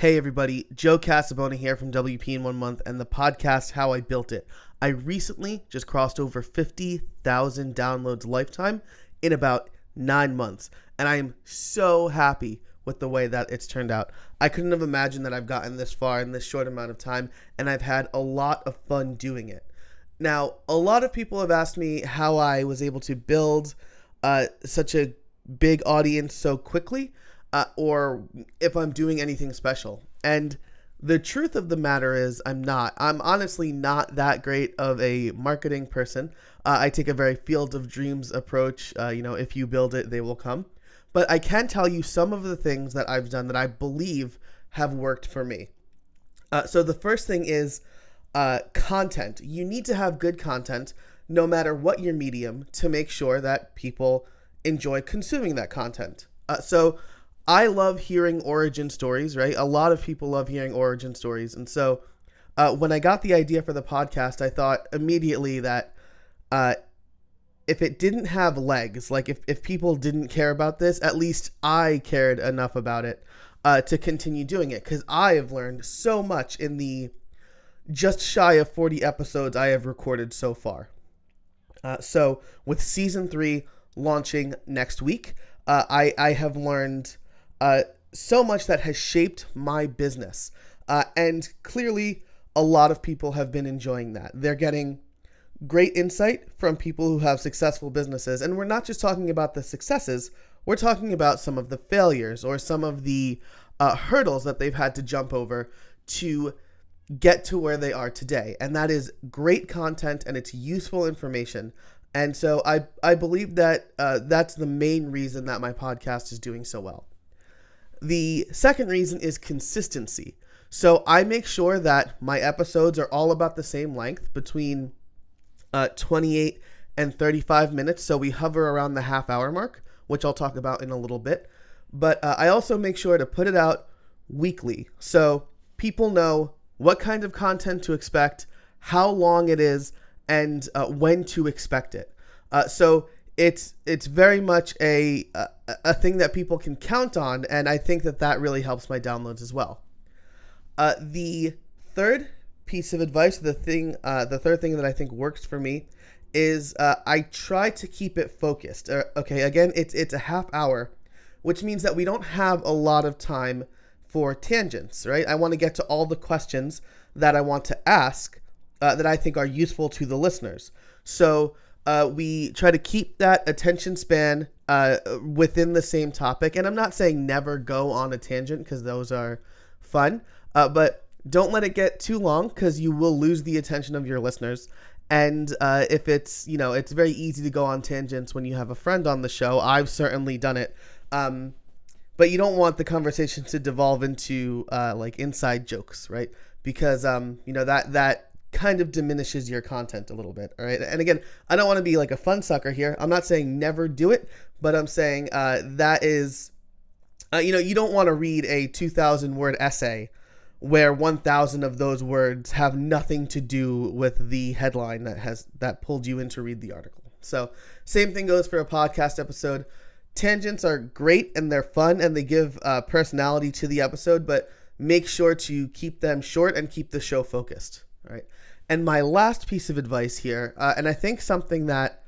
Hey everybody, Joe Casabona here from WP in 1 month and the podcast How I Built It. I recently just crossed over 50,000 downloads lifetime in about 9 months, and I am so happy with the way that it's turned out. I couldn't have imagined that I've gotten this far in this short amount of time, and I've had a lot of fun doing it. Now, a lot of people have asked me how I was able to build such a big audience so quickly. Or if I'm doing anything special. And the truth of the matter is I'm not. I'm honestly not that great of a marketing person. I take a very field of dreams approach. If you build it, they will come. But I can tell you some of the things that I've done that I believe have worked for me. So the first thing is content. You need to have good content no matter what your medium to make sure that people enjoy consuming that content. So I love hearing origin stories, right? A lot of people love hearing origin stories. And so when I got the idea for the podcast, I thought immediately that if it didn't have legs, like if people didn't care about this, at least I cared enough about it to continue doing it. Because I have learned so much in the just shy of 40 episodes I have recorded so far. So with season 3 launching next week, I have learned so much that has shaped my business. And clearly, a lot of people have been enjoying that. They're getting great insight from people who have successful businesses. And we're not just talking about the successes, we're talking about some of the failures or some of the hurdles that they've had to jump over to get to where they are today. And that is great content and it's useful information. And so I believe that that's the main reason that my podcast is doing so well. The second reason is consistency. So I make sure that my episodes are all about the same length, between 28 and 35 minutes. So we hover around the half-hour mark, which I'll talk about in a little bit. But I also make sure to put it out weekly, so people know what kind of content to expect, how long it is, and when to expect it. So it's very much a thing that people can count on, and I think that really helps my downloads as well. The third piece of advice, the third thing that I think works for me is I try to keep it focused. Again, it's a half hour, which means that we don't have a lot of time for tangents, right? I want to get to all the questions that I want to ask that I think are useful to the listeners. So we try to keep that attention span within the same topic. And I'm not saying never go on a tangent, because those are fun, but don't let it get too long, because you will lose the attention of your listeners. And if it's very easy to go on tangents when you have a friend on the show. I've certainly done it. But you don't want the conversation to devolve into like inside jokes, right? Because that kind of diminishes your content a little bit. All right. And again, I don't want to be like a fun sucker here. I'm not saying never do it, but I'm saying that is, you don't want to read a 2,000 word essay where 1,000 of those words have nothing to do with the headline that pulled you in to read the article. So same thing goes for a podcast episode. Tangents are great and they're fun and they give personality to the episode, but make sure to keep them short and keep the show focused. All right. And my last piece of advice here, and I think something that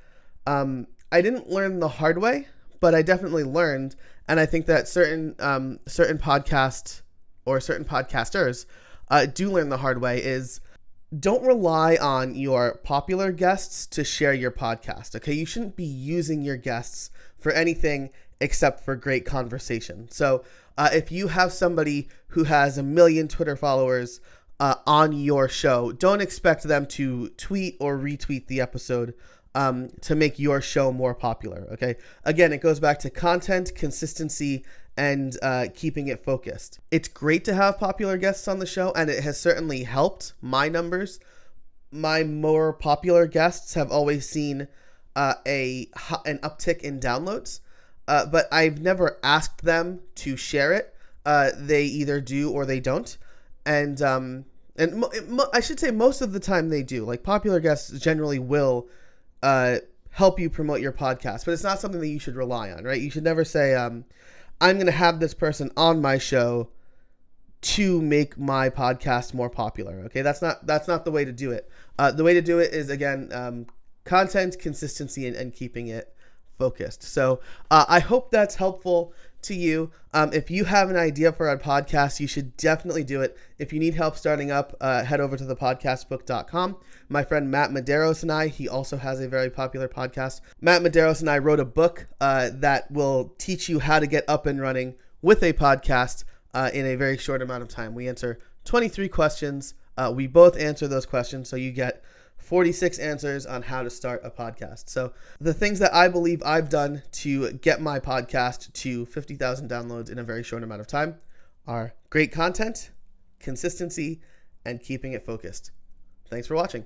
I didn't learn the hard way, but I definitely learned, and I think that certain podcasts or certain podcasters do learn the hard way, is don't rely on your popular guests to share your podcast. Okay, you shouldn't be using your guests for anything except for great conversation. So if you have somebody who has 1 million Twitter followers on your show, don't expect them to tweet or retweet the episode to make your show more popular. Okay, again, it goes back to content, consistency, and keeping it focused. It's great to have popular guests on the show, and it has certainly helped my numbers. My more popular guests have always seen an uptick in downloads, but I've never asked them to share it. They either do or they don't. And I should say most of the time they do. Like, popular guests generally will help you promote your podcast, but it's not something that you should rely on, right? You should never say, I'm going to have this person on my show to make my podcast more popular. Okay, that's not the way to do it. The way to do it is, again, content, consistency, and keeping it focused. So I hope that's helpful to you. If you have an idea for a podcast, you should definitely do it. If you need help starting up, head over to thepodcastbook.com. My friend Matt Medeiros and he also has a very popular podcast. Matt Medeiros and I wrote a book that will teach you how to get up and running with a podcast in a very short amount of time. We answer 23 questions. We both answer those questions, so you get 46 answers on how to start a podcast. So the things that I believe I've done to get my podcast to 50,000 downloads in a very short amount of time are great content, consistency, and keeping it focused. Thanks for watching.